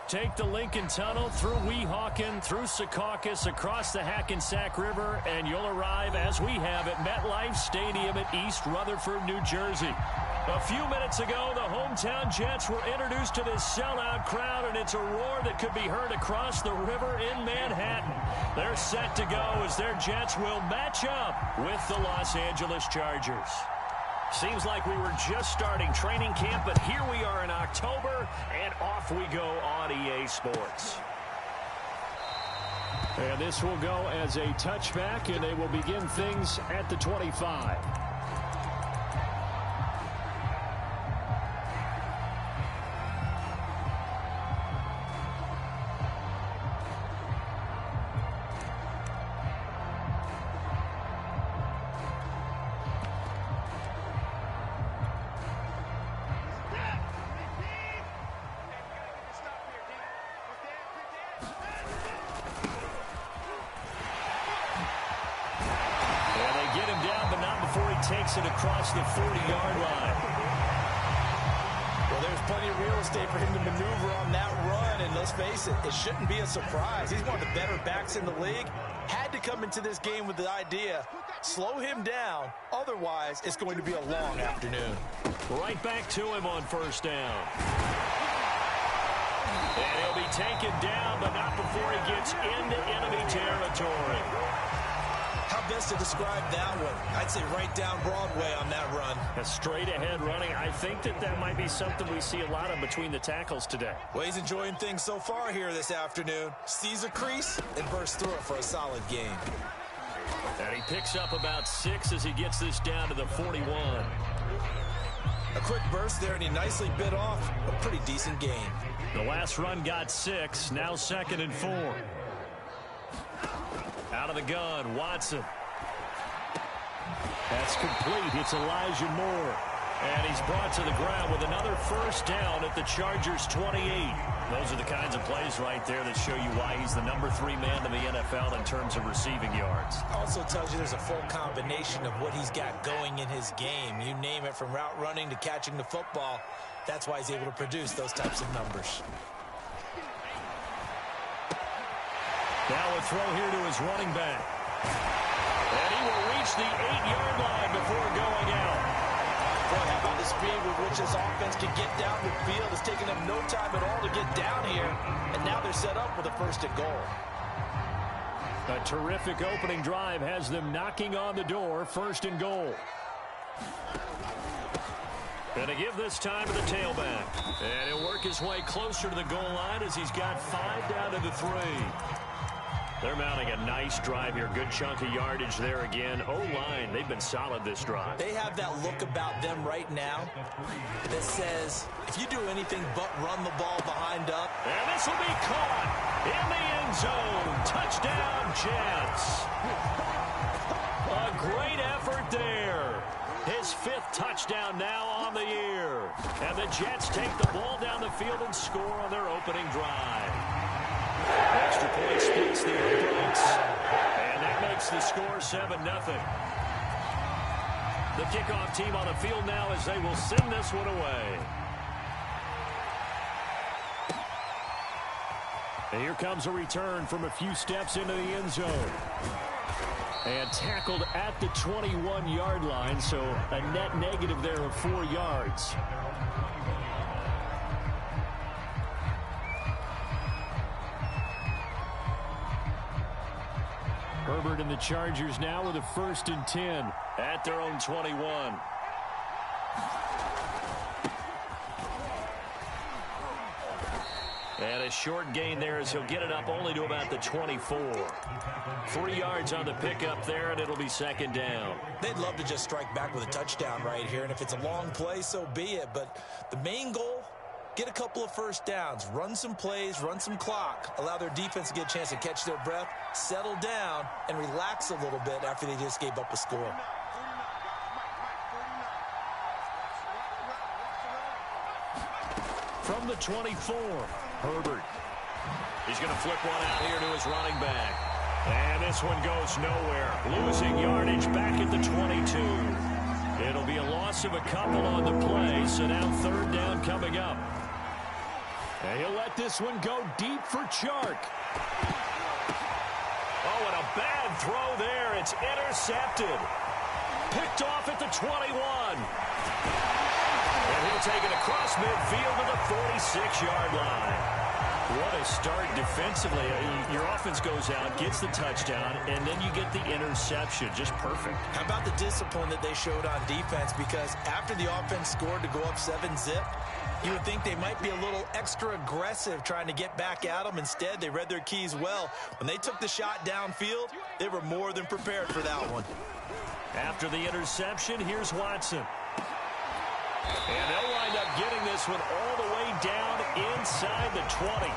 Take the Lincoln Tunnel through Weehawken, through Secaucus, across the Hackensack River, and you'll arrive, as we have, at MetLife Stadium at East Rutherford, New Jersey. A few minutes ago, the hometown Jets were introduced to this sellout crowd, and it's a roar that could be heard across the river in Manhattan. They're set to go as their Jets will match up with the Los Angeles Chargers. Seems like we were just starting training camp, but here we are in October, and off we go on EA Sports. And this will go as a touchback, and they will begin things at the 25. Takes it across the 40-yard line. Well, there's plenty of real estate for him to maneuver on that run, and let's face it, it shouldn't be a surprise. He's one of the better backs in the league. Had to come into this game with the idea, slow him down, otherwise it's going to be a long afternoon. Right back to him on first down. And he'll be taken down, but not before he gets into enemy territory. How best to describe that one? I'd say right down Broadway on that run. A straight-ahead running. I think that might be something we see a lot of between the tackles today. Well, he's enjoying things so far here this afternoon. Sees a crease and bursts through it for a solid game. And he picks up about 6 as he gets this down to the 41. A quick burst there, and he nicely bit off a pretty decent gain. The last run got 6, now 2nd and 4. Out of the gun, Watson. That's complete. It's Elijah Moore. And he's brought to the ground with another first down at the Chargers' 28. Those are the kinds of plays right there that show you why he's the number 3 man in the NFL in terms of receiving yards. Also tells you there's a full combination of what he's got going in his game. You name it, from route running to catching the football. That's why he's able to produce those types of numbers. Now a throw here to his running back. And he will reach the 8-yard line before going out. Boy, how about the speed with which this offense can get down the field? It's taken them no time at all to get down here. And now they're set up with a 1st and goal. A terrific opening drive has them knocking on the door. 1st and goal. Going to give this time to the tailback. And he'll work his way closer to the goal line as he's got 5 down to the 3. They're mounting a nice drive here. Good chunk of yardage there again. O-line, they've been solid this drive. They have that look about them right now that says, if you do anything but run the ball behind up. And this will be caught in the end zone. Touchdown, Jets. A great effort there. His 5th touchdown now on the year. And the Jets take the ball down the field and score on their opening drive. Extra point splits the uprights. And that makes the score 7-0. The kickoff team on the field now as they will send this one away. And here comes a return from a few steps into the end zone. And tackled at the 21-yard line, so a net negative there of 4 yards. Herbert and the Chargers now with a 1st and 10 at their own 21. And a short gain there as he'll get it up only to about the 24. 3 yards on the pickup there, and it'll be 2nd down. They'd love to just strike back with a touchdown right here, and if it's a long play, so be it. But the main goal, get a couple of first downs, run some plays, run some clock, allow their defense to get a chance to catch their breath, settle down, and relax a little bit after they just gave up a score. From the 24, Herbert. He's going to flip one out here to his running back. And this one goes nowhere. Losing yardage back at the 22. It'll be a loss of a couple on the play, so now 3rd down coming up. And he'll let this one go deep for Chark. Oh, and a bad throw there. It's intercepted. Picked off at the 21. And he'll take it across midfield to the 46-yard line. What a start defensively. Your offense goes out, gets the touchdown, and then you get the interception. Just perfect. How about the discipline that they showed on defense? Because after the offense scored to go up 7-zip, you would think they might be a little extra aggressive trying to get back at them. Instead, they read their keys well. When they took the shot downfield, they were more than prepared for that one. After the interception, here's Watson. And they'll wind up getting this one all the way down inside the 20.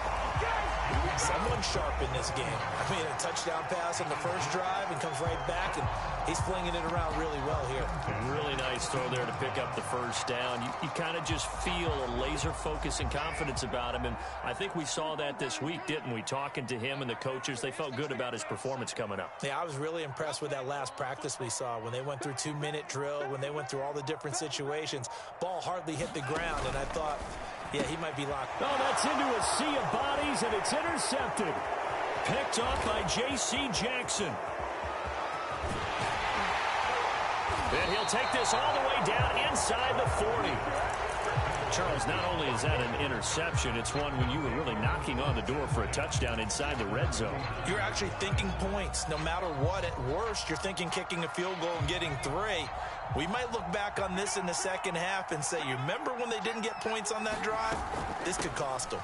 Someone sharp in this game. I mean, a touchdown pass on the first drive and comes right back, and he's flinging it around really well here. Really nice throw there to pick up the first down. You kind of just feel a laser focus and confidence about him, and I think we saw that this week, didn't we? Talking to him and the coaches, they felt good about his performance coming up. Yeah, I was really impressed with that last practice we saw when they went through 2-minute drill, when they went through all the different situations. Ball hardly hit the ground, and I thought, yeah, he might be locked. Oh, that's into a sea of bodies, and it's intercepted. Picked up by J.C. Jackson. And he'll take this all the way down inside the 40. Charles, not only is that an interception, it's one when you were really knocking on the door for a touchdown inside the red zone. You're actually thinking points. No matter what, at worst, you're thinking kicking a field goal and getting 3. We might look back on this in the second half and say, you remember when they didn't get points on that drive? This could cost them.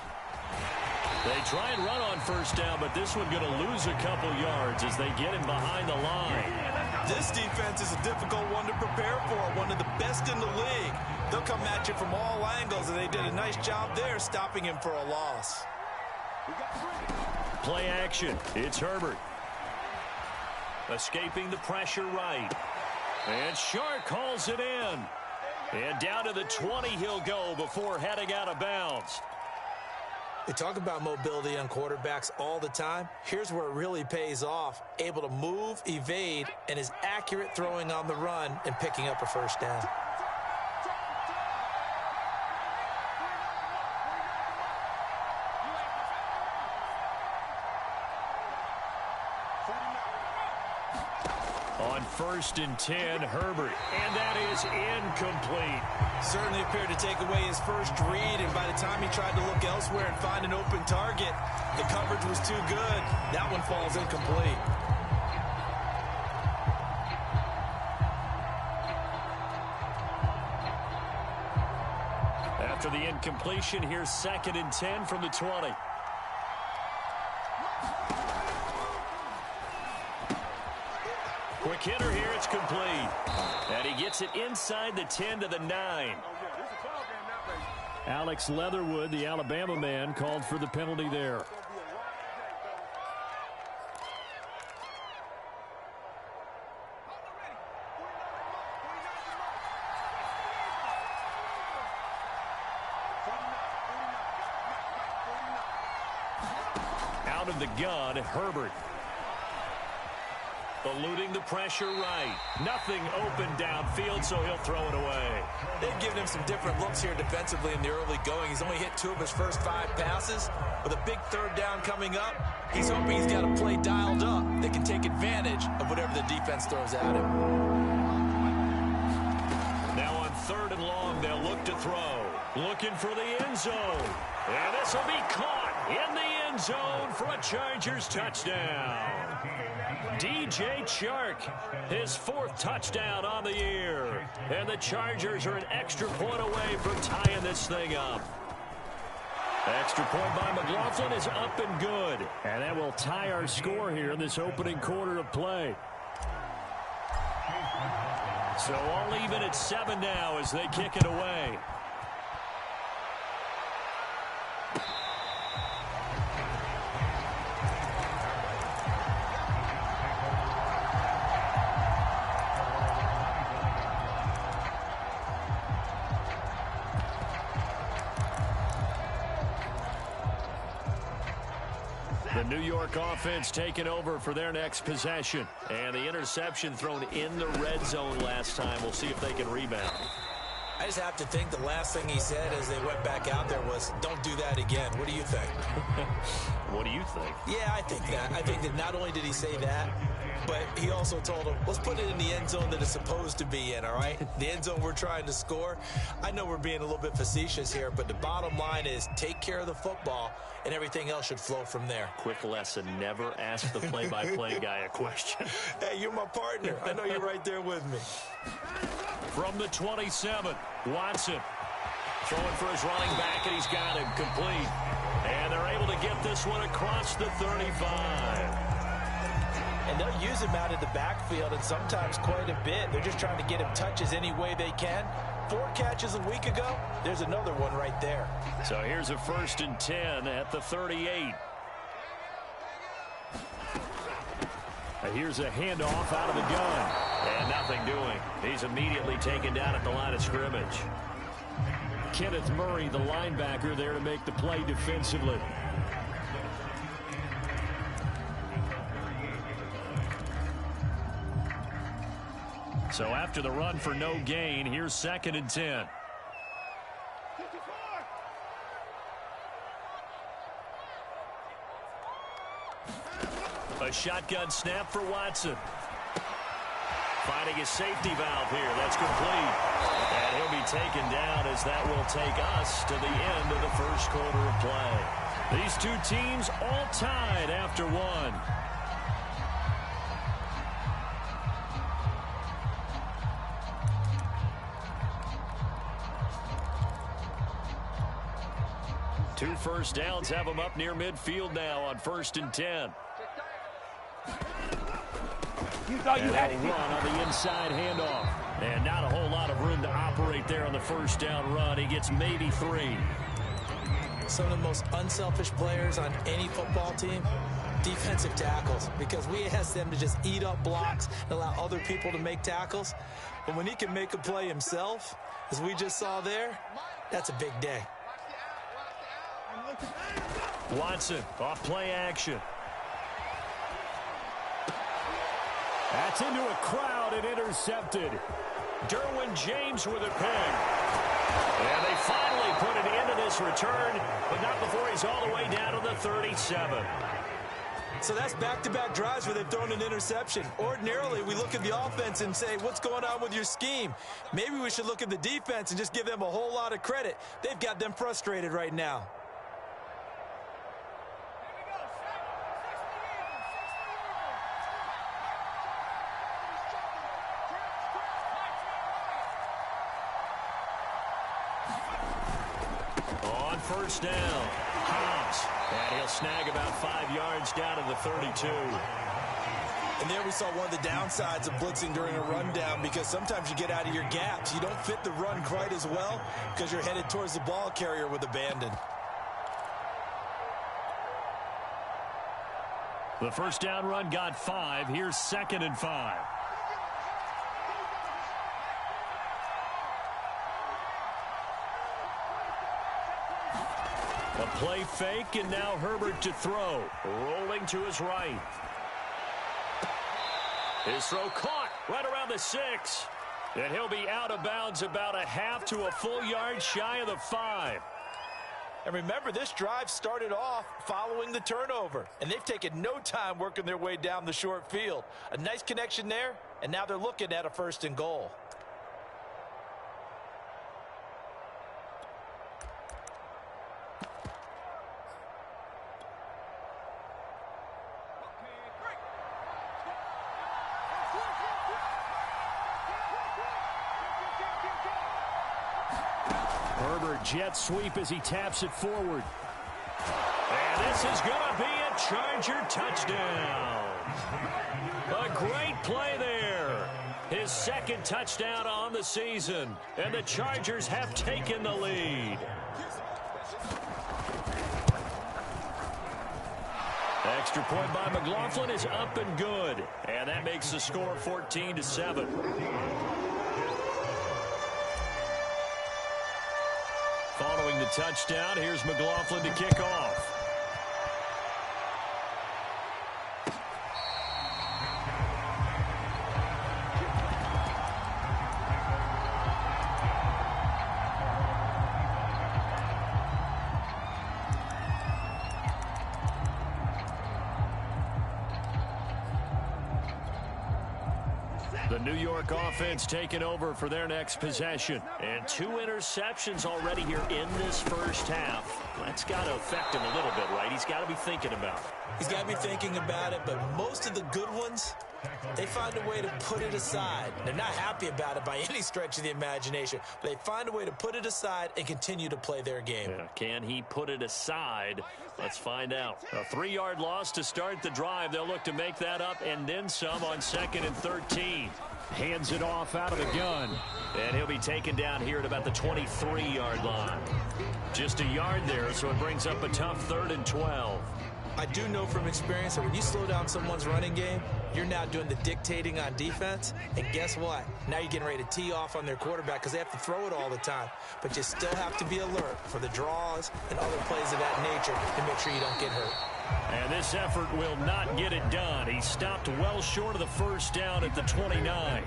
They try and run on first down, but this one going to lose a couple yards as they get him behind the line. This defense is a difficult one to prepare for, one of the best in the league. They'll come at you from all angles, and they did a nice job there stopping him for a loss. Play action. It's Herbert. Escaping the pressure right. And Chark hauls it in. And down to the 20 he'll go before heading out of bounds. They talk about mobility on quarterbacks all the time. Here's where it really pays off. Able to move, evade, and is accurate throwing on the run and picking up a first down. On 1st and 10, Herbert. And that is incomplete. Certainly appeared to take away his first read, and by the time he tried to look elsewhere and find an open target, the coverage was too good. That one falls incomplete. After the incompletion, here's 2nd and 10 from the 20. Quick hitter here, it's complete. And he gets it inside the 10 to the 9. Alex Leatherwood, the Alabama man, called for the penalty there. Out of the gun, Herbert. Eluding the pressure right. Nothing open downfield, so he'll throw it away. They've given him some different looks here defensively in the early going. He's only hit 2 of his first 5 passes. With a big 3rd down coming up, he's hoping he's got a play dialed up that can take advantage of whatever the defense throws at him. Now on 3rd and long, they'll look to throw. Looking for the end zone. And this will be caught in the end zone for a Chargers touchdown. DJ Chark, his 4th touchdown on the year. And the Chargers are an extra point away from tying this thing up. Extra point by McLaughlin is up and good. And that will tie our score here in this opening quarter of play. So all even at 7 now as they kick it away. The New York offense taking over for their next possession. And the interception thrown in the red zone last time. We'll see if they can rebound. I just have to think the last thing he said as they went back out there was, don't do that again. What do you think? What do you think? Yeah, I think that. I think that not only did he say that, but he also told him, let's put it in the end zone that it's supposed to be in, all right? The end zone we're trying to score. I know we're being a little bit facetious here, but the bottom line is take care of the football, and everything else should flow from there. Quick lesson, never ask the play-by-play guy a question. Hey, you're my partner. I know you're right there with me. From the 27, Watson throwing for his running back, and he's got him complete. And they're able to get this one across the 35. And they'll use him out of the backfield, and sometimes quite a bit. They're just trying to get him touches any way they can. 4 catches a week ago. There's another one right there. So here's a 1st and 10 at the 38. Here's a handoff out of the gun. And nothing doing. He's immediately taken down at the line of scrimmage. Kenneth Murray, the linebacker, there to make the play defensively. So after the run for no gain, here's 2nd and 10. A shotgun snap for Watson. Finding his safety valve here. That's complete. And he'll be taken down as that will take us to the end of the first quarter of play. These two teams all tied after one. Two first downs have them up near midfield now on 1st and 10. You thought you had a run on the inside handoff. And not a whole lot of room to operate there on the first down run. He gets maybe 3. Some of the most unselfish players on any football team, defensive tackles, because we ask them to just eat up blocks and allow other people to make tackles. But when he can make a play himself, as we just saw there, that's a big day. Watson off play action. That's into a crowd and intercepted. Derwin James with a pick. And they finally put an end to this return, but not before he's all the way down to the 37. So that's back-to-back drives where they've thrown an interception. Ordinarily, we look at the offense and say, what's going on with your scheme? Maybe we should look at the defense and just give them a whole lot of credit. They've got them frustrated right now. On first down, Hobbs. And he'll snag about 5 yards down to the 32. And there we saw one of the downsides of blitzing during a rundown, because sometimes you get out of your gaps. You don't fit the run quite as well because you're headed towards the ball carrier with abandon. The first down run got 5. Here's 2nd and 5. A play fake, and now Herbert to throw. Rolling to his right. His throw caught right around the 6. And he'll be out of bounds about a half to a full yard shy of the 5. And remember, this drive started off following the turnover, and they've taken no time working their way down the short field. A nice connection there, and now they're looking at a 1st and goal. Herbert jet sweep as he taps it forward. And this is going to be a Charger touchdown. A great play there. His 2nd touchdown on the season. And the Chargers have taken the lead. Extra point by McLaughlin is up and good. And that makes the score 14-7. Following the touchdown, here's McLaughlin to kick off. The New York offense taking over for their next possession. And 2 interceptions already here in this first half. That's got to affect him a little bit, right? He's got to be thinking about it. He's got to be thinking about it, but most of the good ones, they find a way to put it aside. They're not happy about it by any stretch of the imagination, but they find a way to put it aside and continue to play their game. Yeah, can he put it aside? Let's find out. A 3-yard loss to start the drive. They'll look to make that up and then some on 2nd and 13. Hands it off out of the gun. And he'll be taken down here at about the 23-yard line. Just a yard there, so it brings up a tough 3rd and 12. I do know from experience that when you slow down someone's running game, you're now doing the dictating on defense. And guess what? Now you're getting ready to tee off on their quarterback because they have to throw it all the time. But you still have to be alert for the draws and other plays of that nature to make sure you don't get hurt. And this effort will not get it done. He stopped well short of the first down at the 29.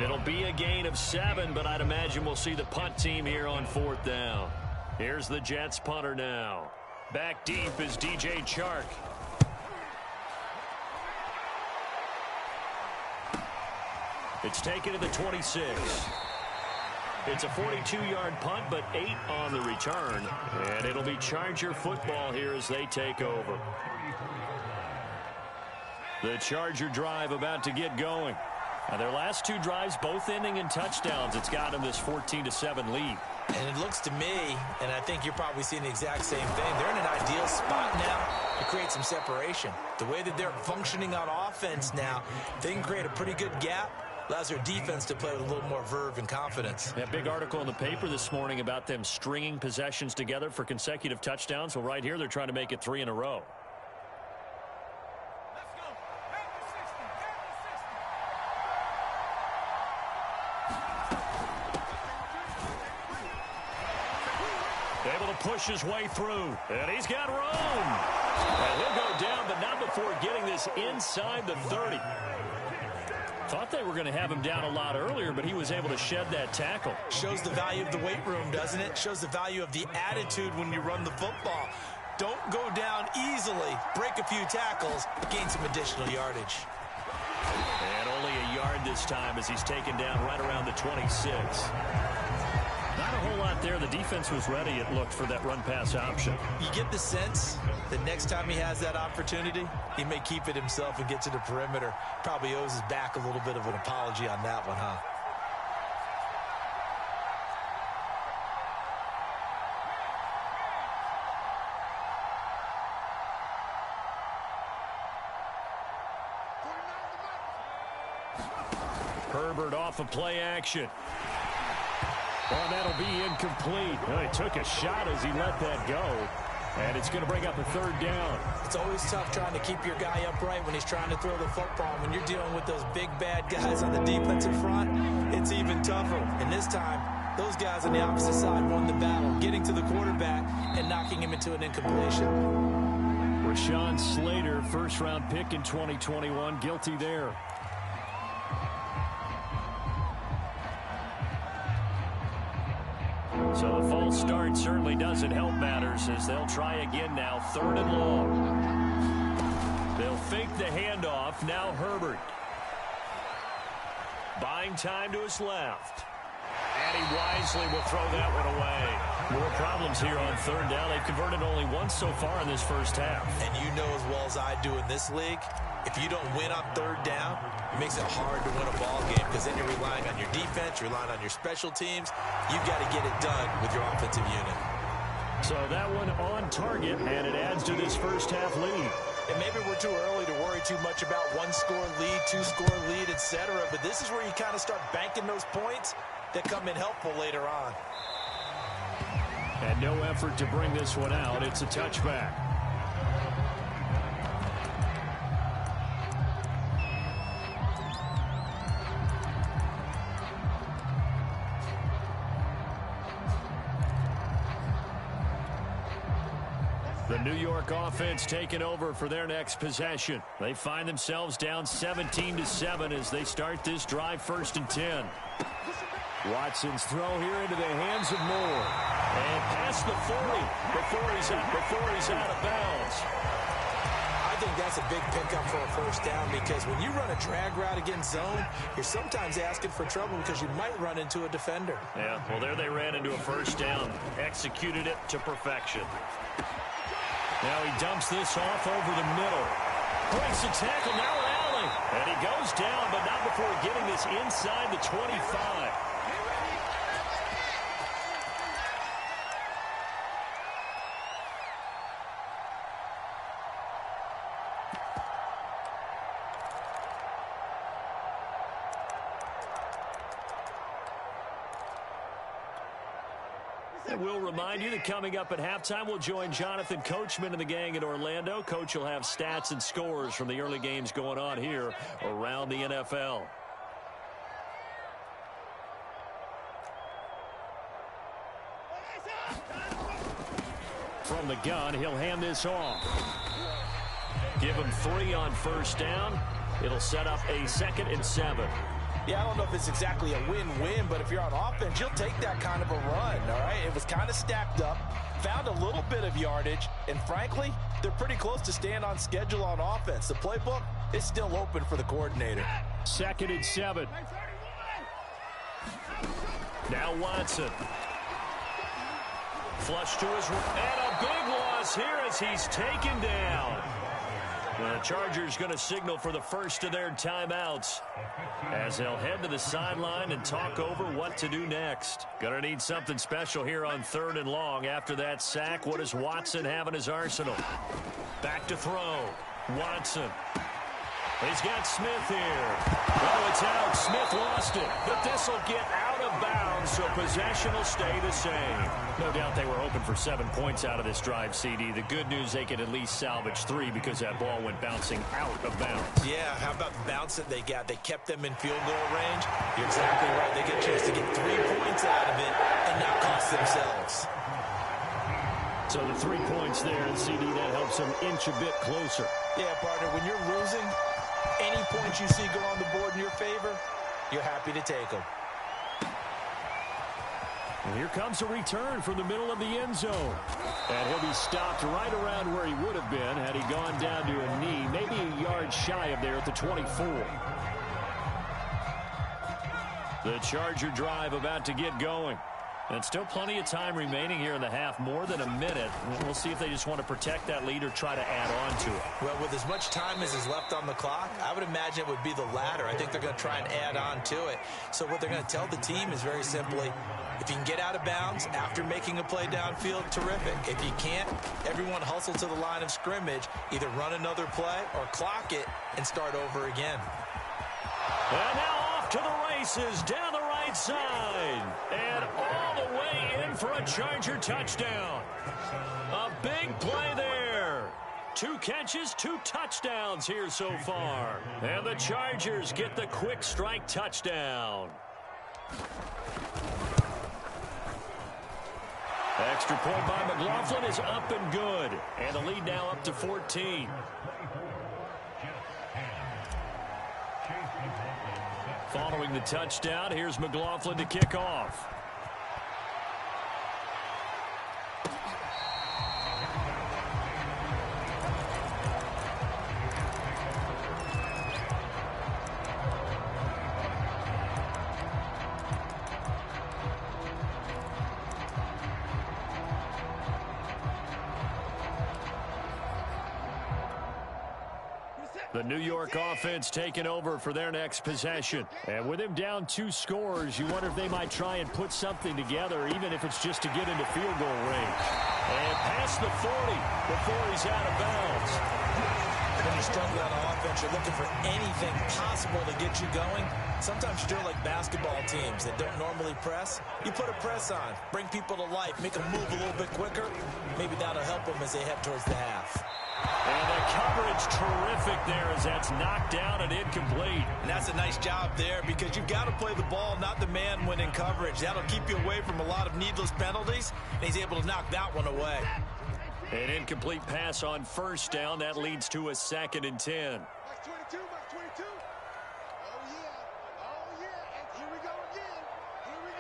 It'll be a gain of 7, but I'd imagine we'll see the punt team here on 4th down. Here's the Jets punter now. Back deep is DJ Chark. It's taken to the 26. It's a 42-yard punt, but 8 on the return. And it'll be Charger football here as they take over. The Charger drive about to get going. Now their last 2 drives, both ending in touchdowns. It's got them this 14-7 lead. And it looks to me, and I think you're probably seeing the exact same thing, they're in an ideal spot now to create some separation. The way that they're functioning on offense now, they can create a pretty good gap. Allows their defense to play with a little more verve and confidence. That big article in the paper this morning about them stringing possessions together for consecutive touchdowns. Well, right here, they're trying to make it 3 in a row. Able to push his way through. And he's got room. And he'll go down, but not before getting this inside the 30. Thought they were going to have him down a lot earlier, but he was able to shed that tackle. Shows the value of the weight room, doesn't it? Shows the value of the attitude when you run the football. Don't go down easily. Break a few tackles. Gain some additional yardage. And only a yard this time as he's taken down right around the 26. Not a whole lot there. The defense was ready, it looked, for that run-pass option. You get the sense that next time he has that opportunity, he may keep it himself and get to the perimeter. Probably owes his back a little bit of an apology on that one, huh? Herbert off of play action. Well, that'll be incomplete. Well, he took a shot as he let that go. And it's going to bring up a 3rd down. It's always tough trying to keep your guy upright when he's trying to throw the football. When you're dealing with those big, bad guys on the defensive front, it's even tougher. And this time, those guys on the opposite side won the battle, getting to the quarterback and knocking him into an incompletion. Rashawn Slater, first-round pick in 2021, guilty there. So the false start certainly doesn't help matters as they'll try again now, 3rd and long. They'll fake the handoff. Now Herbert. Buying time to his left. And he wisely will throw that one away. More problems here on 3rd down. They've converted only once so far in this first half. And you know as well as I do in this league, if you don't win on 3rd down, it makes it hard to win a ball game because then you're relying on your defense, you're relying on your special teams. You've got to get it done with your offensive unit. So that one on target, and it adds to this first half lead. And maybe we're too early to worry too much about 1-score lead, 2-score lead, etc. But this is where you kind of start banking those points that come in helpful later on. And no effort to bring this one out. It's a touchback. The New York offense taking over for their next possession. They find themselves down 17-7 as they start this drive, 1st and 10. Watson's throw here into the hands of Moore. And past the 40 before he's out of bounds. I think think that's a big pickup for a first down because when you run a drag route against zone, you're sometimes asking for trouble because you might run into a defender. Yeah, well, there they ran into a first down. Executed it to perfection. Now he dumps this off over the middle. Breaks a tackle, now an alley. And he goes down, but not before getting this inside the 25. We'll remind you that coming up at halftime, we'll join Jonathan Coachman and the gang in Orlando. Coach will have stats and scores from the early games going on here around the NFL. From the gun, he'll hand this off. Give him 3 on first down. It'll set up a 2nd and 7. Yeah, I don't know if it's exactly a win-win, but if you're on offense, you'll take that kind of a run, all right? It was kind of stacked up, found a little bit of yardage, and frankly, they're pretty close to staying on schedule on offense. The playbook is still open for the coordinator. 2nd and 7. Now Watson. Flush to his right, and a big loss here as he's taken down. The Chargers going to signal for the first of their timeouts as they'll head to the sideline and talk over what to do next. Going to need something special here on 3rd and long. After that sack, what does Watson have in his arsenal? Back to throw. Watson. He's got Smith here. Oh, it's out. Smith lost it. But this will get out of bounds, so possession will stay the same. No doubt they were hoping for 7 points out of this drive, CD. The good news, they could at least salvage 3 because that ball went bouncing out of bounds. Yeah, how about the bounce that they got? They kept them in field goal range. You're exactly right. They get a chance to get 3 points out of it and not cost themselves. So the 3 points there, and CD, that helps them inch a bit closer. Yeah, partner, when you're losing, any points you see go on the board in your favor, you're happy to take them. And here comes a return from the middle of the end zone. And he'll be stopped right around where he would have been had he gone down to a knee, maybe a yard shy of there at the 24. The Charger drive about to get going. And still plenty of time remaining here in the half, more than a minute. We'll see if they just want to protect that lead or try to add on to it. Well, with as much time as is left on the clock, I would imagine it would be the latter. I think they're going to try and add on to it. So what they're going to tell the team is very simply, if you can get out of bounds after making a play downfield, terrific. If you can't, everyone hustle to the line of scrimmage, either run another play or clock it and start over again. And now off to the races down the right side. And all the way in for a Charger touchdown. A big play there. 2 catches, 2 touchdowns here so far. And the Chargers get the quick strike touchdown. Extra point by McLaughlin is up and good. And the lead now up to 14. Following the touchdown, here's McLaughlin to kick off. The New York offense taking over for their next possession. And with him down 2 scores, you wonder if they might try and put something together, even if it's just to get into field goal range. And past the 40 before he's out of bounds. When you're struggling on offense, you're looking for anything possible to get you going. Sometimes you're doing like basketball teams that don't normally press. You put a press on, bring people to life, make them move a little bit quicker. Maybe that'll help them as they head towards the half. And the coverage terrific there as that's knocked down and incomplete. And that's a nice job there because you've got to play the ball, not the man when in coverage. That'll keep you away from a lot of needless penalties, and he's able to knock that one away. An incomplete pass on first down. That leads to a 2nd and 10. Box 22, box 22. Oh, yeah. Oh, yeah. And here we go again. Here we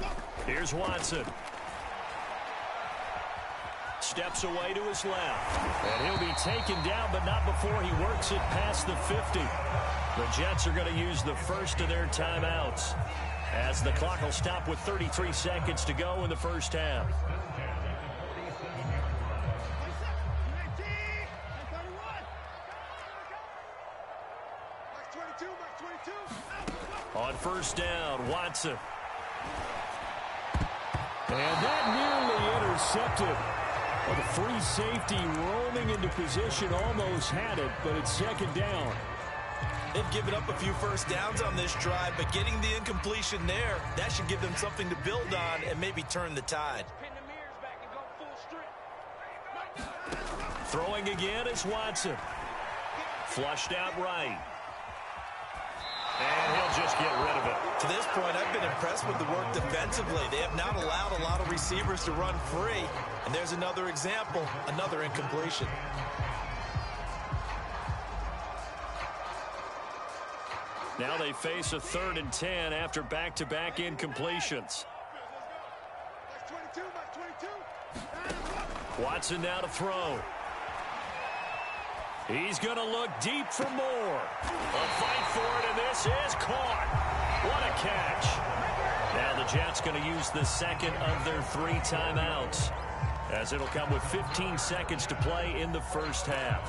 go. Here's Watson. steps away to his left. And he'll be taken down, but not before he works it past the 50. The Jets are going to use the first of their timeouts, as the clock will stop with 33 seconds to go in the first half. On first down, Watson. And that nearly intercepted. Well, the free safety roaming into position almost had it, but it's second down. They've given up a few first downs on this drive, but getting the incompletion there, that should give them something to build on and maybe turn the tide. Throwing again is Watson. Flushed out right. And he'll just get rid of it. To this point, I've been impressed with the work defensively. They have not allowed a lot of receivers to run free. And there's another example, another incompletion. Now they face a 3rd and 10 after back-to-back incompletions. Watson now to throw. He's going to look deep for more. A fight for it, and this is caught. What a catch. Now the Jets going to use the second of their 3 timeouts, as it'll come with 15 seconds to play in the first half.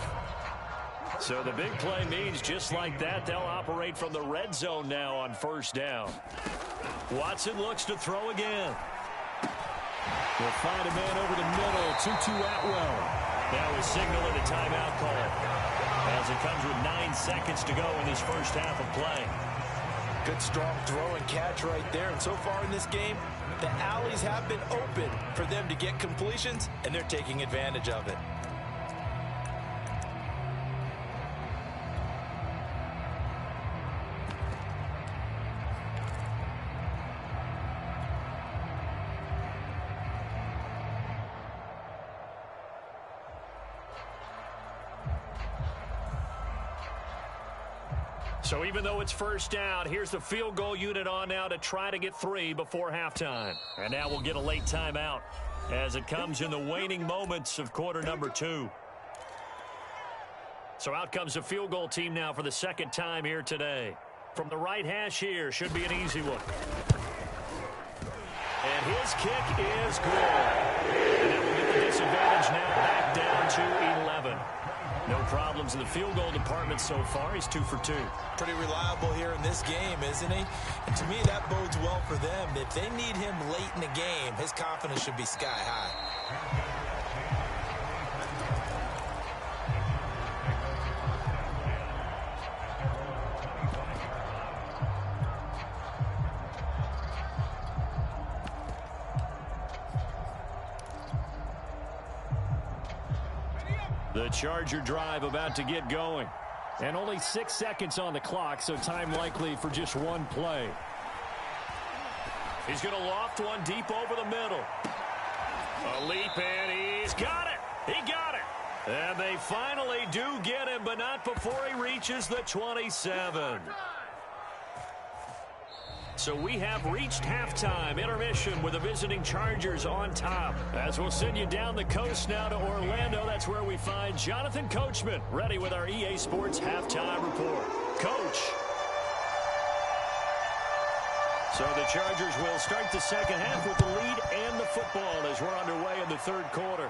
So the big play means just like that, they'll operate from the red zone now on first down. Watson looks to throw again. They'll find a man over the middle, Tutu Atwell. Now we signal a timeout call, as it comes with 9 seconds to go in this first half of play. Good strong throw and catch right there. And so far in this game, the alleys have been open for them to get completions, and they're taking advantage of it. So even though it's first down, here's the field goal unit on now to try to get 3 before halftime. And now we'll get a late timeout as it comes in the waning moments of quarter number 2. So out comes the field goal team now for the second time here today. From the right hash here, should be an easy one. And his kick is good. And that will get the disadvantage now back down to 11. No problems in the field goal department so far. He's 2 for 2. Pretty reliable here in this game, isn't he? And to me, that bodes well for them. If they need him late in the game, his confidence should be sky high. The Charger drive about to get going. And only 6 seconds on the clock, so time likely for just one play. He's going to loft one deep over the middle. A leap, and he's got it. He got it. And they finally do get him, but not before he reaches the 27. So we have reached halftime intermission with the visiting Chargers on top. As we'll send you down the coast now to Orlando, that's where we find Jonathan Coachman ready with our EA Sports halftime report. Coach. So the Chargers will start the second half with the lead and the football as we're underway in the third quarter.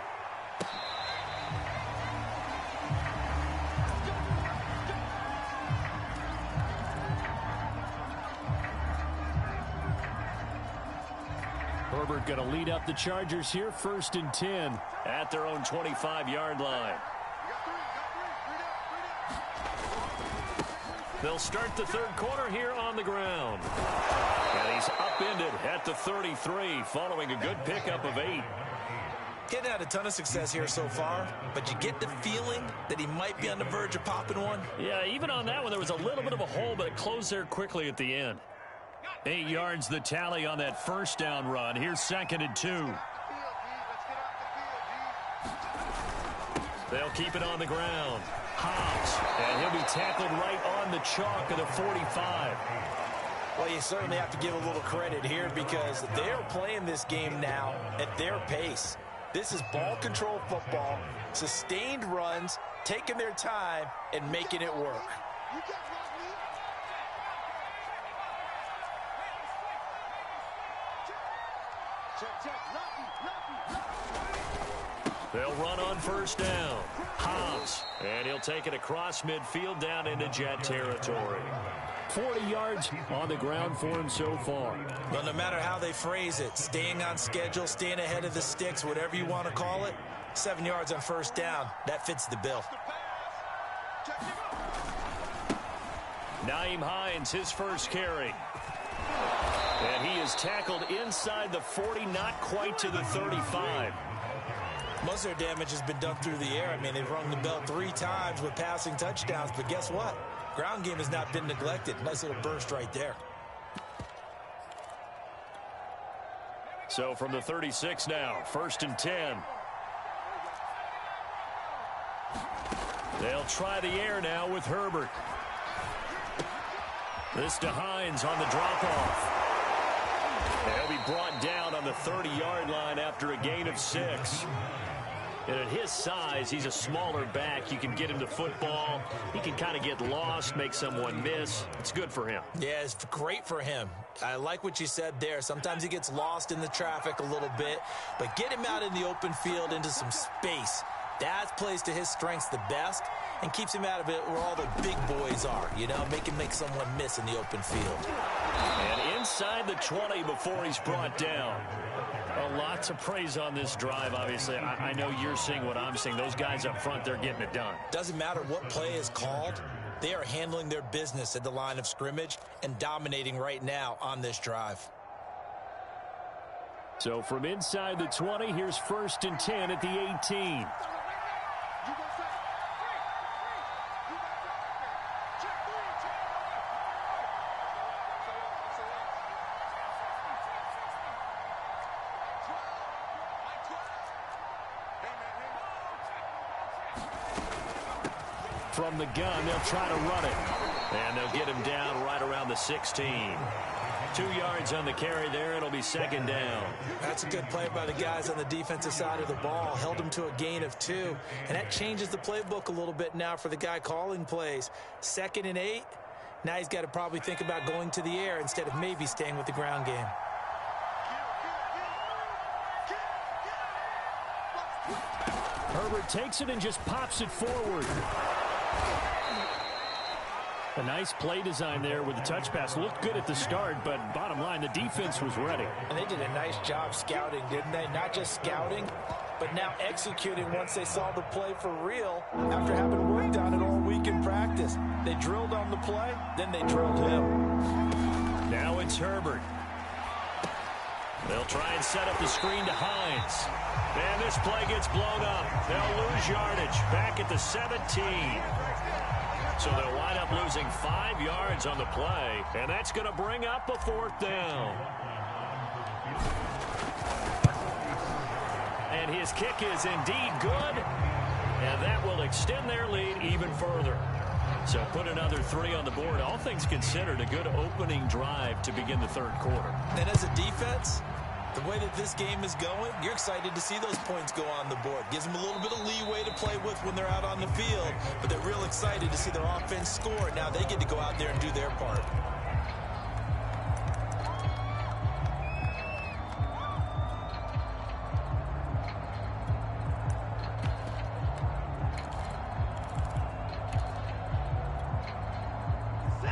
Herbert going to lead up the Chargers here, 1st and 10 at their own 25-yard line. They'll start the third quarter here on the ground. And he's upended at the 33 following a good pickup of 8. Getting had a ton of success here so far, but you get the feeling that he might be on the verge of popping one. Yeah, even on that one, there was a little bit of a hole, but it closed there quickly at the end. 8 yards the tally on that first down run. Here's 2nd and 2. They'll keep it on the ground. Hobbs, and he'll be tackled right on the chalk of the 45. Well, you certainly have to give a little credit here because they're playing this game now at their pace. This is ball control football, sustained runs, taking their time, and making it work. You got Rock Lee. Check. They'll run on first down. Hobbs, and he'll take it across midfield down into Jet territory. 40 yards on the ground for him so far. Well, no matter how they phrase it, staying on schedule, staying ahead of the sticks, whatever you want to call it, 7 yards on first down, that fits the bill. Nyheim Hines, his first carry. And he is tackled inside the 40, not quite to the 35. Most of their damage has been done through the air. I mean, they've rung the bell 3 times with passing touchdowns, but guess what? Ground game has not been neglected. Nice little burst right there. So from the 36 now, 1st and 10. They'll try the air now with Herbert. This to Hines on the drop-off. He'll be brought down on the 30-yard line after a gain of 6. And at his size, he's a smaller back. You can get him the football. He can kind of get lost, make someone miss. It's good for him. Yeah, it's great for him. I like what you said there. Sometimes he gets lost in the traffic a little bit, but get him out in the open field into some space. That plays to his strengths the best and keeps him out of it where all the big boys are, you know, make him make someone miss in the open field. And inside the 20 before he's brought down. Well, lots of praise on this drive, obviously. I know you're seeing what I'm seeing. Those guys up front, they're getting it done. Doesn't matter what play is called. They are handling their business at the line of scrimmage and dominating right now on this drive. So from inside the 20, here's 1st and 10 at the 18. From the gun, they'll try to run it. And they'll get him down right around the 16. 2 yards on the carry there. It'll be 2nd down. That's a good play by the guys on the defensive side of the ball. Held him to a gain of 2. And that changes the playbook a little bit now for the guy calling plays. 2nd and 8. Now he's got to probably think about going to the air instead of maybe staying with the ground game. Herbert takes it and just pops it forward. A nice play design there with the touch pass. Looked good at the start, but bottom line, the defense was ready. And they did a nice job scouting, didn't they? Not just scouting, but now executing once they saw the play for real after having worked on it all week in practice. They drilled on the play, then they drilled him. Now it's Herbert. They'll try and set up the screen to Hines. And this play gets blown up. They'll lose yardage back at the 17. So they'll wind up losing 5 yards on the play, and that's going to bring up a 4th down. And his kick is indeed good, and that will extend their lead even further. So put another 3 on the board. All things considered, a good opening drive to begin the 3rd quarter. And as a defense, the way that this game is going, you're excited to see those points go on the board. Gives them a little bit of leeway to play with when they're out on the field, but they're real excited to see their offense score. Now they get to go out there and do their part.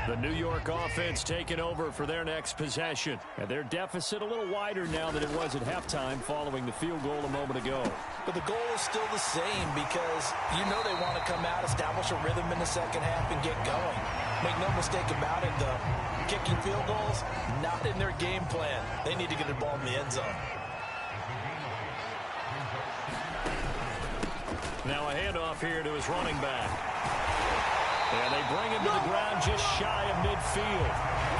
The New York offense taking over for their next possession. And their deficit a little wider now than it was at halftime following the field goal a moment ago. But the goal is still the same because you know they want to come out, establish a rhythm in the second half, and get going. Make no mistake about it, though. Kicking field goals, not in their game plan. They need to get the ball in the end zone. Now a handoff here to his running back. And they bring him to the ground just shy of midfield.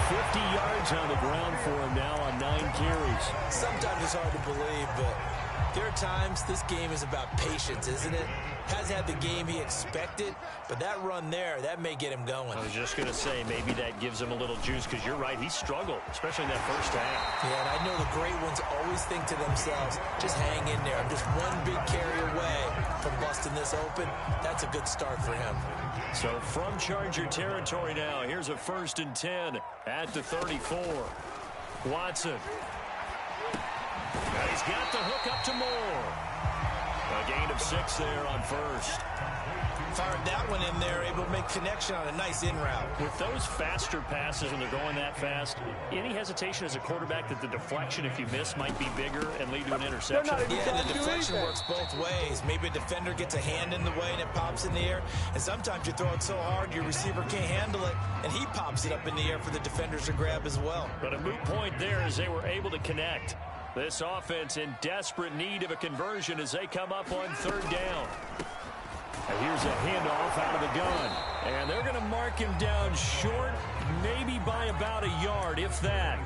50 yards on the ground for him now on 9 carries. Sometimes it's hard to believe, but There are times this game is about patience, isn't it? Has had the game he expected, but that run there, that may get him going. I was just going to say, maybe that gives him a little juice, because you're right, he struggled, especially in that first half. Yeah, and I know the great ones always think to themselves, just hang in there. I'm just one big carry away from busting this open. That's a good start for him. So from Charger territory now, here's a 1st and 10 at the 34. Watson. And he's got the hook up to Moore. A gain of 6 there on first. Fired that one in there, able to make connection on a nice in route. With those faster passes when they're going that fast, any hesitation as a quarterback that the deflection, if you miss, might be bigger and lead to an interception? Yeah, and the deflection works both ways. Maybe a defender gets a hand in the way and it pops in the air. And sometimes you throw it so hard your receiver can't handle it, and he pops it up in the air for the defenders to grab as well. But a moot point there as they were able to connect. This offense in desperate need of a conversion as they come up on 3rd down. And here's a handoff out of the gun. And they're going to mark him down short, maybe by about a yard, if that.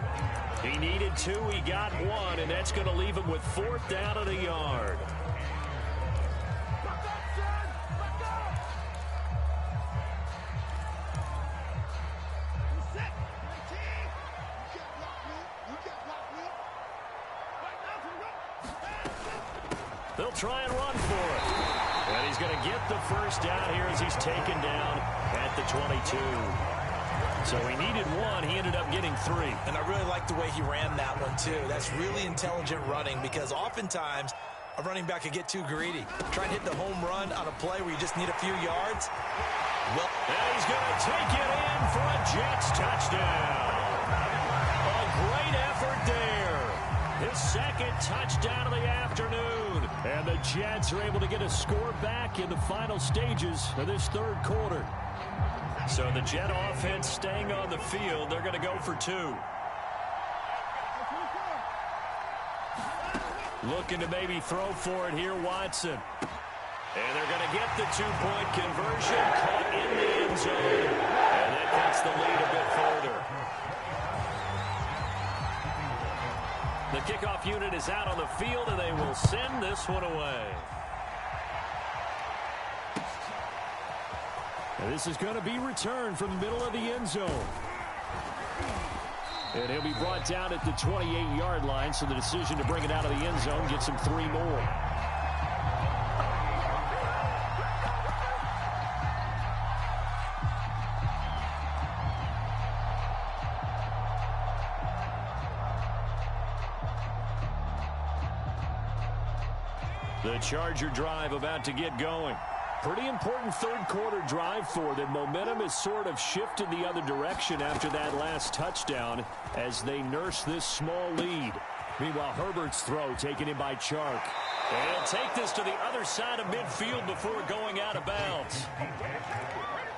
He needed 2, he got 1, and that's going to leave him with 4th down and a yard. They'll try and run for it. And he's going to get the 1st down here as he's taken down at the 22. So he needed 1. He ended up getting 3. And I really like the way he ran that one, too. That's really intelligent running, because oftentimes a running back could get too greedy. Try and hit the home run on a play where you just need a few yards. Well, and he's going to take it in for a Jets touchdown. A great effort there. His 2nd touchdown of the afternoon. And the Jets are able to get a score back in the final stages of this 3rd quarter. So the Jet offense staying on the field. They're going to go for 2. Looking to maybe throw for it here, Watson. And they're going to get the 2-point conversion. Caught in the end zone. And that gets the lead a bit further. The kickoff unit is out on the field, and they will send this one away. And this is going to be returned from the middle of the end zone. And he'll be brought down at the 28-yard line, so the decision to bring it out of the end zone gets him 3 more. The Charger drive about to get going. Pretty important 3rd quarter drive for them. Momentum has sort of shifted the other direction after that last touchdown as they nurse this small lead. Meanwhile, Herbert's throw taken in by Chark. And he'll take this to the other side of midfield before going out of bounds.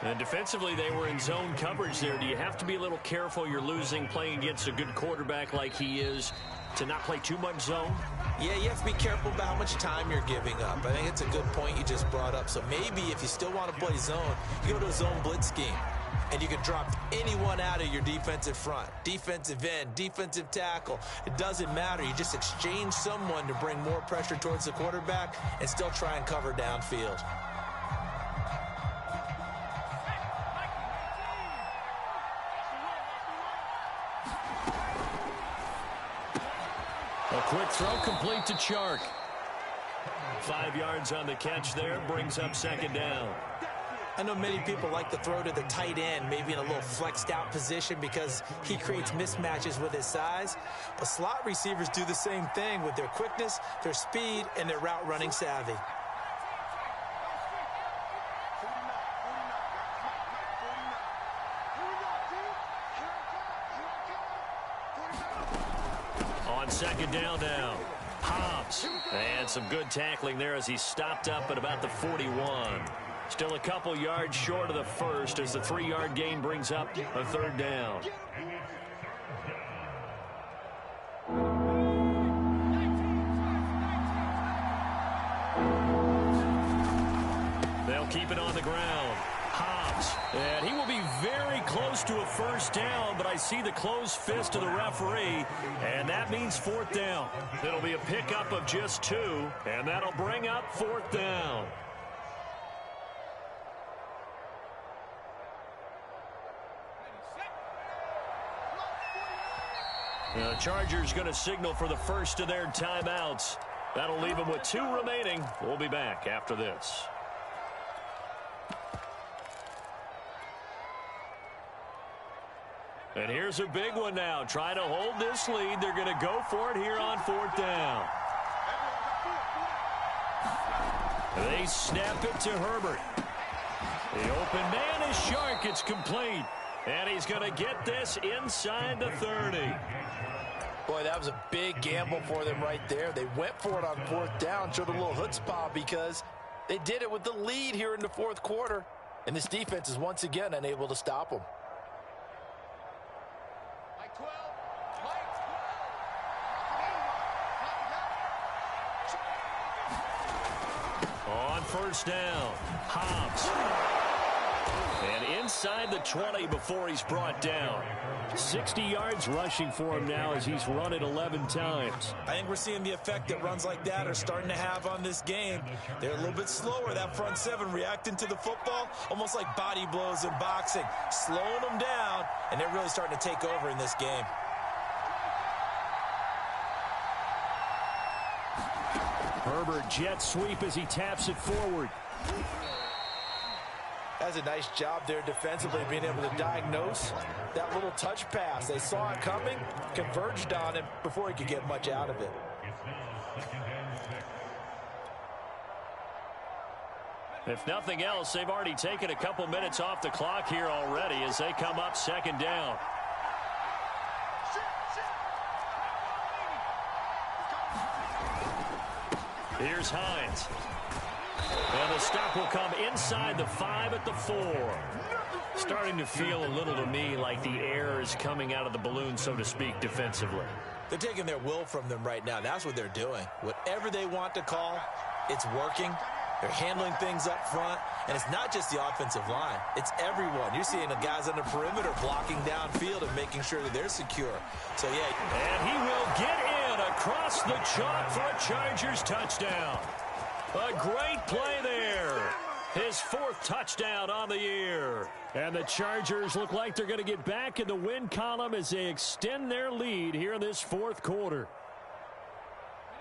And defensively, they were in zone coverage there. Do you have to be a little careful? You're losing, playing against a good quarterback like he is, to not play too much zone? Yeah, you have to be careful about how much time you're giving up. I think it's a good point you just brought up. So maybe if you still want to play zone, you go to a zone blitz scheme. And you can drop anyone out of your defensive front. Defensive end, defensive tackle. It doesn't matter. You just exchange someone to bring more pressure towards the quarterback and still try and cover downfield. A quick throw complete to Chark. 5 yards on the catch there, brings up 2nd down. I know many people like to throw to the tight end, maybe in a little flexed out position because he creates mismatches with his size. But slot receivers do the same thing with their quickness, their speed, and their route running savvy. On 2nd down now, Hobbs. And some good tackling there as he stopped up at about the 41. Still a couple yards short of the 1st as the 3-yard gain brings up a 3rd down. They'll keep it on the ground. Hobbs. And he will be very close to a first down, but I see the closed fist of the referee, and that means fourth down. It'll be a pickup of just 2, and that'll bring up fourth down. The Chargers going to signal for the first of their timeouts. That'll leave them with 2 remaining. We'll be back after this. And here's a big one now. Trying to hold this lead. They're going to go for it here on fourth down. They snap it to Herbert. The open man is Shark. It's complete. And he's going to get this inside the 30. Boy, that was a big gamble for them right there. They went for it on fourth down, showed a little chutzpah because they did it with the lead here in the fourth quarter. And this defense is once again unable to stop them. On first down, Hobbs. And inside the 20 before he's brought down. 60 yards rushing for him now as he's run it 11 times. I think we're seeing the effect that runs like that are starting to have on this game. They're a little bit slower, that front 7, reacting to the football, almost like body blows in boxing, slowing them down, and they're really starting to take over in this game. Herbert jet sweep as he taps it forward. That's a nice job there defensively, being able to diagnose that little touch pass. They saw it coming, converged on him before he could get much out of it. If nothing else, they've already taken a couple minutes off the clock here already as they come up second down. Here's Hines. And the stop will come inside the 5 at the 4. Starting to feel a little to me like the air is coming out of the balloon, so to speak, defensively. They're taking their will from them right now. That's what they're doing. Whatever they want to call, it's working. They're handling things up front. And it's not just the offensive line. It's everyone. You're seeing the guys on the perimeter blocking downfield and making sure that they're secure. So, yeah. And he will get in across the chalk for a Chargers touchdown. A great play there. His 4th touchdown on the year. And the Chargers look like they're going to get back in the win column as they extend their lead here in this 4th quarter.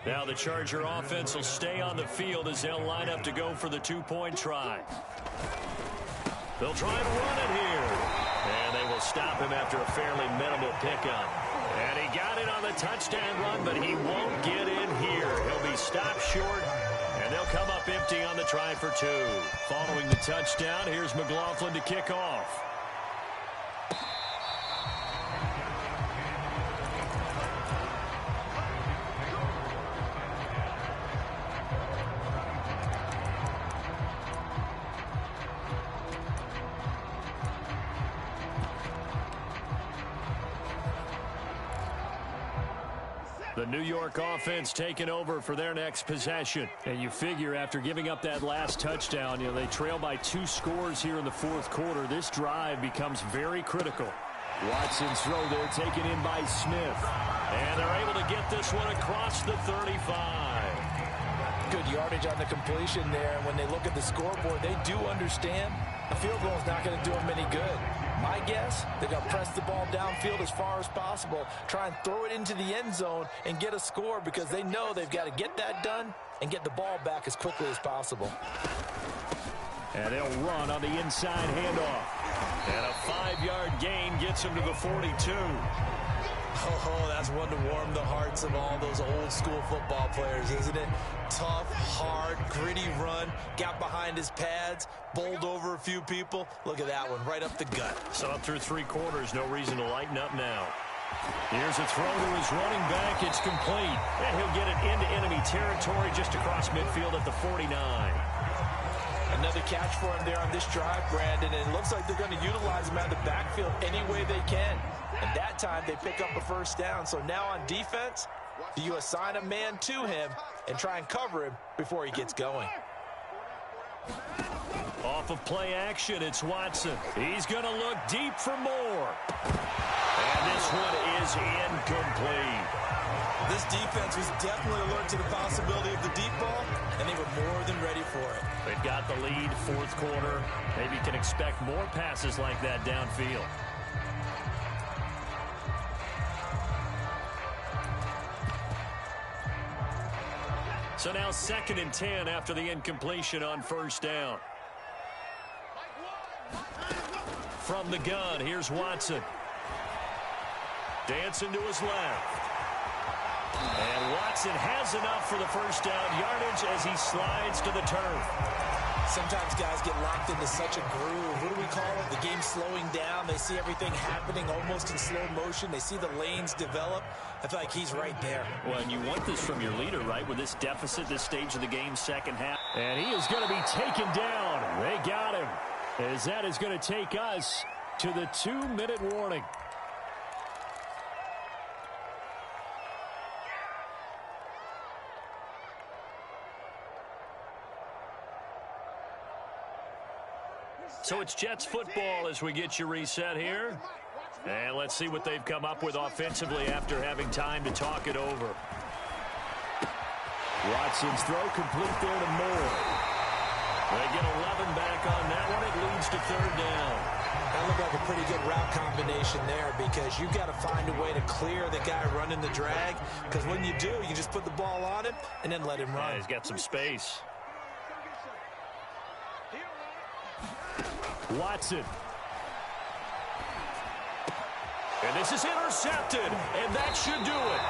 Now the Charger offense will stay on the field as they'll line up to go for the 2-point try. They'll try and run it here. And they will stop him after a fairly minimal pickup. And he got it on the touchdown run, but he won't get in here. He'll be stopped short. And they'll come up empty on the try for 2. Following the touchdown, here's McLaughlin to kick off. The New York offense taking over for their next possession. And you figure after giving up that last touchdown, they trail by 2 scores here in the 4th quarter. This drive becomes very critical. Watson's throw there taken in by Smith. And they're able to get this one across the 35. Good yardage on the completion there. And when they look at the scoreboard, they do understand a field goal is not going to do them any good. My guess, they're going to press the ball downfield as far as possible, try and throw it into the end zone and get a score because they know they've got to get that done and get the ball back as quickly as possible. And they'll run on the inside handoff. And a 5-yard gain gets them to the 42. Oh, that's one to warm the hearts of all those old school football players, isn't it? Tough, hard, gritty run, got behind his pads, bowled over a few people. Look at that one, right up the gut. So up through 3 quarters, no reason to lighten up now. Here's a throw to his running back. It's complete. And he'll get it into enemy territory just across midfield at the 49. Another catch for him there on this drive, Brandon, and it looks like they're going to utilize him out of the backfield any way they can. And that time they pick up a first down. So now on defense, do you assign a man to him and try and cover him before he gets going? Off of play action, it's Watson. He's going to look deep for more. And this one is incomplete. This defense was definitely alert to the possibility of the deep ball, and they were more than ready for it. They've got the lead, fourth quarter. Maybe you can expect more passes like that downfield. So now 2nd and 10 after the incompletion on first down. From the gun, here's Watson. Dancing to his left. And Watson has enough for the first down yardage as he slides to the turf. Sometimes guys get locked into such a groove. What do we call it? The game slowing down. They see everything happening almost in slow motion. They see the lanes develop. I feel like he's right there. Well, and you want this from your leader, right? With this deficit, this stage of the game, second half. And he is going to be taken down. They got him. As that is going to take us to the 2-minute warning. So it's Jets football as we get you reset here. And let's see what they've come up with offensively after having time to talk it over. Watson's throw complete there to Moore. They get 11 back on that one. It leads to 3rd down. That looked like a pretty good route combination there because you've got to find a way to clear the guy running the drag. Because when you do, you just put the ball on him and then let him run. Yeah, he's got some space. Watson. And this is intercepted, and that should do it.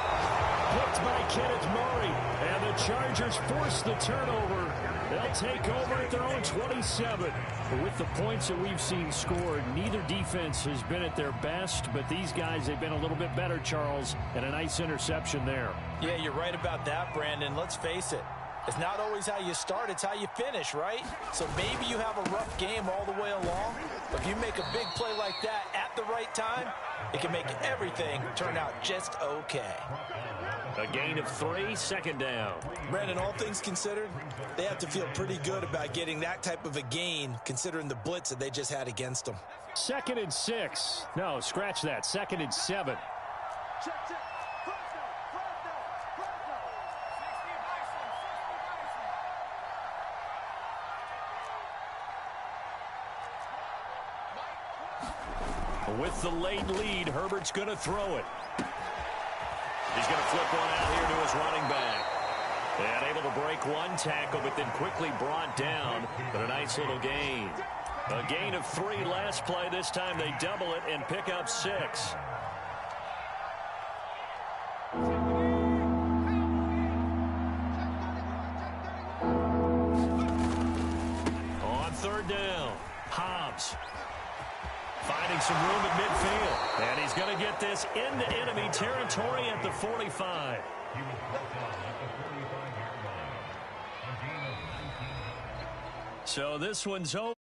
Picked by Kenneth Murray, and the Chargers force the turnover. They'll take over at their own 27. But with the points that we've seen scored, neither defense has been at their best, but these guys, they've been a little bit better, Charles, and a nice interception there. Yeah, you're right about that, Brandon. Let's face it. It's not always how you start, it's how you finish, right? So maybe you have a rough game all the way along, but if you make a big play like that at the right time, it can make everything turn out just okay. A gain of 3, 2nd down. Brandon, all things considered, they have to feel pretty good about getting that type of a gain considering the blitz that they just had against them. 2nd and 6. No, scratch that. 2nd and 7. With the late lead, Herbert's going to throw it. He's going to flip one out here to his running back. And able to break one tackle, but then quickly brought down. But a nice little gain. A gain of 3 last play. This time they double it and pick up 6. On 3rd down, Hobbs. Finding some room at midfield. And he's going to get this into enemy territory at the 45. So this one's over.